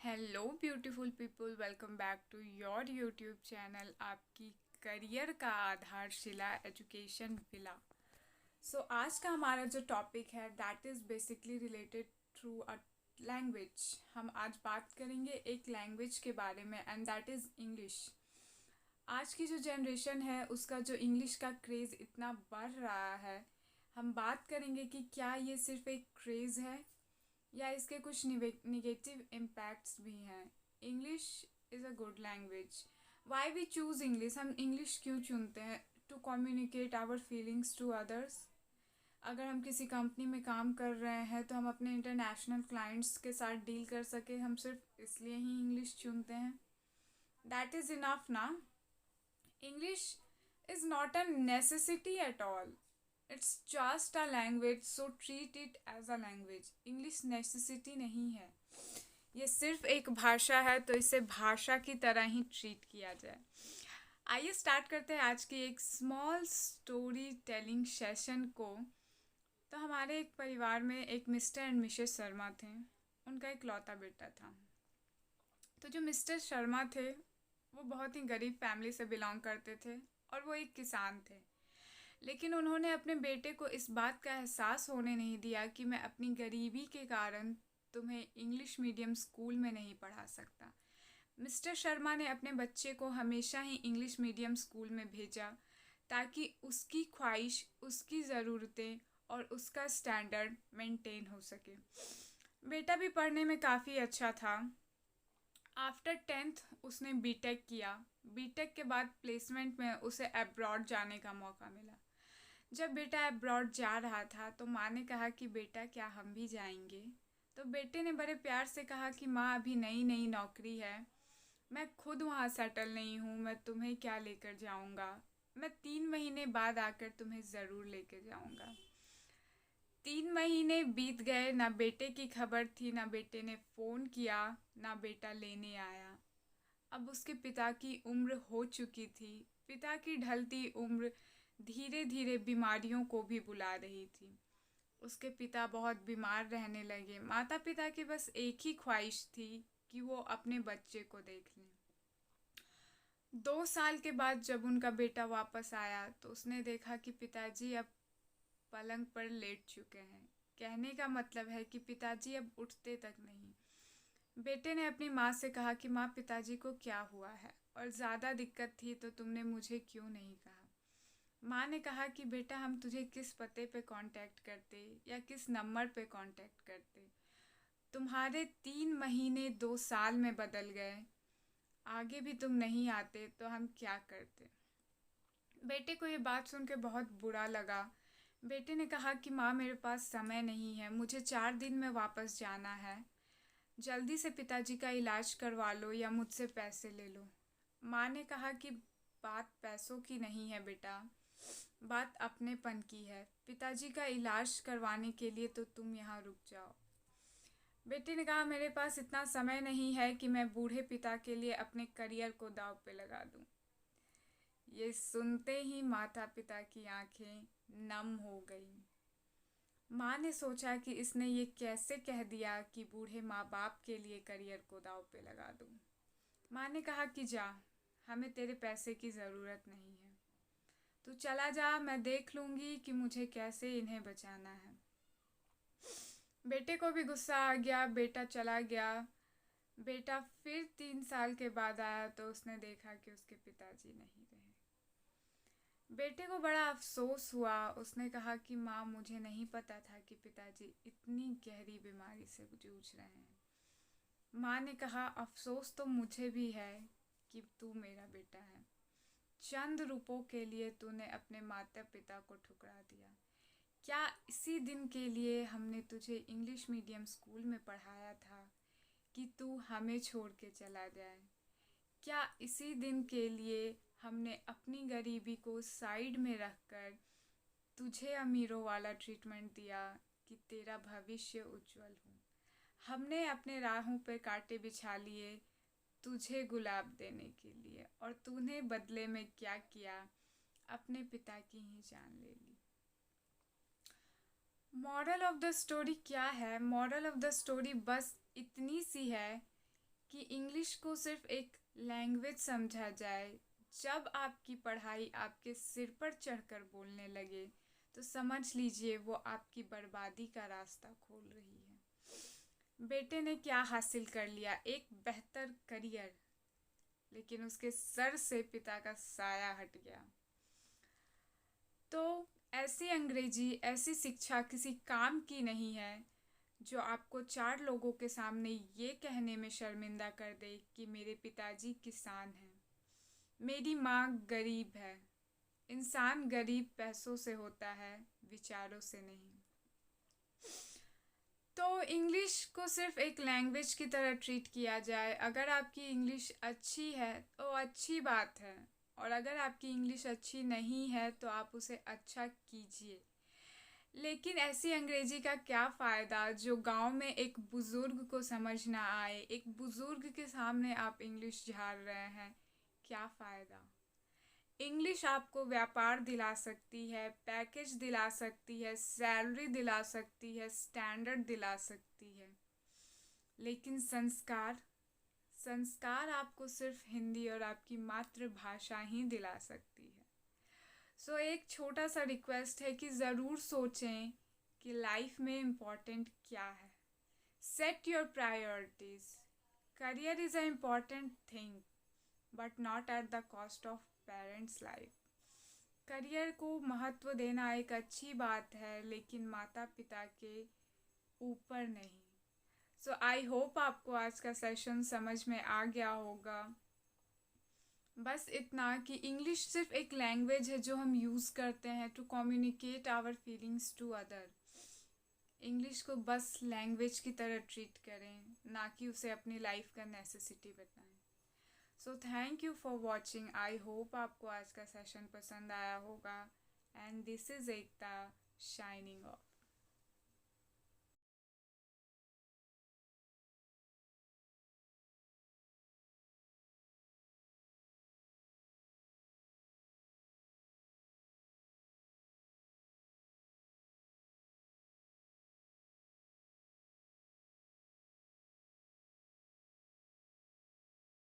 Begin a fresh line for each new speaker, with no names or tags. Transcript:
Hello beautiful people, welcome back to your YouTube channel, आपकी career का आधारशिला education villa. सो आज का हमारा जो टॉपिक है that is basically related through a language. हम आज बात करेंगे एक लैंग्वेज के बारे में एंड दैट इज़ इंग्लिश। आज की जो जनरेशन है उसका जो इंग्लिश का क्रेज़ इतना बढ़ रहा है, हम बात करेंगे कि क्या ये सिर्फ एक क्रेज़ है या इसके कुछ निगेटिव इम्पैक्ट्स भी हैं। English is a good language. Why we choose English? हम इंग्लिश क्यों चुनते हैं? To communicate our feelings to others. अगर हम किसी कंपनी में काम कर रहे हैं तो हम अपने इंटरनेशनल क्लाइंट्स के साथ डील कर सके, हम सिर्फ इसलिए ही इंग्लिश चुनते हैं। दैट इज़ इनफ ना। English is not a necessity at all, it's just a language, so treat it as a language. English necessity नहीं है, ये सिर्फ एक भाषा है, तो इसे भाषा की तरह ही ट्रीट किया जाए। आइए स्टार्ट करते हैं आज की एक स्मॉल स्टोरी टेलिंग सेशन को। तो हमारे एक परिवार में एक मिस्टर एंड मिसेस शर्मा थे। उनका एक लौता बेटा था। तो जो मिस्टर शर्मा थे वो बहुत ही गरीब फैमिली से बिलोंग करते थे और वो एक किसान थे। लेकिन उन्होंने अपने बेटे को इस बात का एहसास होने नहीं दिया कि मैं अपनी गरीबी के कारण तुम्हें इंग्लिश मीडियम स्कूल में नहीं पढ़ा सकता। मिस्टर शर्मा ने अपने बच्चे को हमेशा ही इंग्लिश मीडियम स्कूल में भेजा ताकि उसकी ख्वाहिश, उसकी ज़रूरतें और उसका स्टैंडर्ड मेंटेन हो सके। बेटा भी पढ़ने में काफ़ी अच्छा था। आफ्टर 10th उसने बीटेक किया। बीटेक के बाद प्लेसमेंट में उसे अब्रॉड जाने का मौका मिला। जब बेटा अब्रॉड जा रहा था तो माँ ने कहा कि बेटा क्या हम भी जाएंगे? तो बेटे ने बड़े प्यार से कहा कि माँ अभी नई नई नौकरी है, मैं खुद वहाँ सेटल नहीं हूँ, मैं तुम्हें क्या लेकर जाऊँगा, मैं 3 महीने बाद आकर तुम्हें ज़रूर लेकर जाऊँगा। 3 महीने बीत गए, ना बेटे की खबर थी, ना बेटे ने फ़ोन किया, ना बेटा लेने आया। अब उसके पिता की उम्र हो चुकी थी। पिता की ढलती उम्र धीरे धीरे बीमारियों को भी बुला रही थी। उसके पिता बहुत बीमार रहने लगे। माता पिता की बस एक ही ख्वाहिश थी कि वो अपने बच्चे को देख लें। 2 साल के बाद जब उनका बेटा वापस आया तो उसने देखा कि पिताजी अब पलंग पर लेट चुके हैं। कहने का मतलब है कि पिताजी अब उठते तक नहीं। बेटे ने अपनी माँ से कहा कि माँ, पिताजी को क्या हुआ है और ज़्यादा दिक्कत थी तो तुमने मुझे क्यों नहीं कहा? माँ ने कहा कि बेटा, हम तुझे किस पते पे कांटेक्ट करते या किस नंबर पे कांटेक्ट करते? तुम्हारे 3 महीने 2 साल में बदल गए, आगे भी तुम नहीं आते तो हम क्या करते? बेटे को ये बात सुन के बहुत बुरा लगा। बेटे ने कहा कि माँ, मेरे पास समय नहीं है, मुझे 4 दिन में वापस जाना है, जल्दी से पिताजी का इलाज करवा लो या मुझसे पैसे ले लो। माँ ने कहा कि बात पैसों की नहीं है बेटा, बात अपनेपन की है। पिताजी का इलाज करवाने के लिए तो तुम यहाँ रुक जाओ। बेटे ने कहा, मेरे पास इतना समय नहीं है कि मैं बूढ़े पिता के लिए अपने करियर को दांव पे लगा दूं। ये सुनते ही माता पिता की आंखें नम हो गई। माँ ने सोचा कि इसने ये कैसे कह दिया कि बूढ़े माँ बाप के लिए करियर को दांव पे लगा दूं। माँ ने कहा कि जा, हमें तेरे पैसे की ज़रूरत नहीं है, तू चला जा, मैं देख लूँगी कि मुझे कैसे इन्हें बचाना है। बेटे को भी गुस्सा आ गया। बेटा चला गया। बेटा फिर 3 साल के बाद आया तो उसने देखा कि उसके पिताजी नहीं रहे। बेटे को बड़ा अफसोस हुआ। उसने कहा कि माँ, मुझे नहीं पता था कि पिताजी इतनी गहरी बीमारी से जूझ रहे हैं। माँ ने कहा, अफसोस तो मुझे भी है कि तू मेरा बेटा है। चंद रुपयों के लिए तूने अपने माता पिता को ठुकरा दिया। क्या इसी दिन के लिए हमने तुझे इंग्लिश मीडियम स्कूल में पढ़ाया था कि तू हमें छोड़ के चला जाए? क्या इसी दिन के लिए हमने अपनी गरीबी को साइड में रखकर तुझे अमीरों वाला ट्रीटमेंट दिया कि तेरा भविष्य उज्जवल हो? हमने अपने राहों पे कांटे बिछा लिए तुझे गुलाब देने के लिए, और तूने बदले में क्या किया? अपने पिता की ही जान ले ली। मॉरल ऑफ द स्टोरी क्या है? मॉरल ऑफ द स्टोरी बस इतनी सी है कि इंग्लिश को सिर्फ एक लैंग्वेज समझा जाए, जब आपकी पढ़ाई आपके सिर पर चढ़कर बोलने लगे तो समझ लीजिए वो आपकी बर्बादी का रास्ता खोल रही है। बेटे ने क्या हासिल कर लिया? एक बेहतर करियर, लेकिन उसके सर से पिता का साया हट गया। तो ऐसी अंग्रेजी, ऐसी शिक्षा किसी काम की नहीं है जो आपको चार लोगों के सामने ये कहने में शर्मिंदा कर दे कि मेरे पिताजी किसान हैं, मेरी माँ गरीब है। इंसान गरीब पैसों से होता है, विचारों से नहीं। तो इंग्लिश को सिर्फ एक लैंग्वेज की तरह ट्रीट किया जाए। अगर आपकी इंग्लिश अच्छी है तो अच्छी बात है, और अगर आपकी इंग्लिश अच्छी नहीं है तो आप उसे अच्छा कीजिए। लेकिन ऐसी अंग्रेजी का क्या फ़ायदा जो गांव में एक बुज़ुर्ग को समझ ना आए? एक बुज़ुर्ग के सामने आप इंग्लिश झाड़ रहे हैं, क्या फ़ायदा? इंग्लिश आपको व्यापार दिला सकती है, पैकेज दिला सकती है, सैलरी दिला सकती है, स्टैंडर्ड दिला सकती है, लेकिन संस्कार, संस्कार आपको सिर्फ हिंदी और आपकी मातृभाषा ही दिला सकती है। सो एक छोटा सा रिक्वेस्ट है कि ज़रूर सोचें कि लाइफ में इम्पोर्टेंट क्या है। Set your priorities. Career is a important thing, but not at the cost of parents life. Career को महत्व देना एक अच्छी बात है, लेकिन माता पिता के ऊपर नहीं। सो आई होप आपको आज का सेशन समझ में आ गया होगा। बस इतना कि इंग्लिश सिर्फ एक लैंग्वेज है जो हम यूज़ करते हैं to communicate our feelings to other. English को बस लैंग्वेज की तरह ट्रीट करें, ना कि उसे अपनी लाइफ का नेसेसिटी बताएं। So thank you for watching. I hope आपको आज का सेशन पसंद आया होगा। And this is Ekta shining of.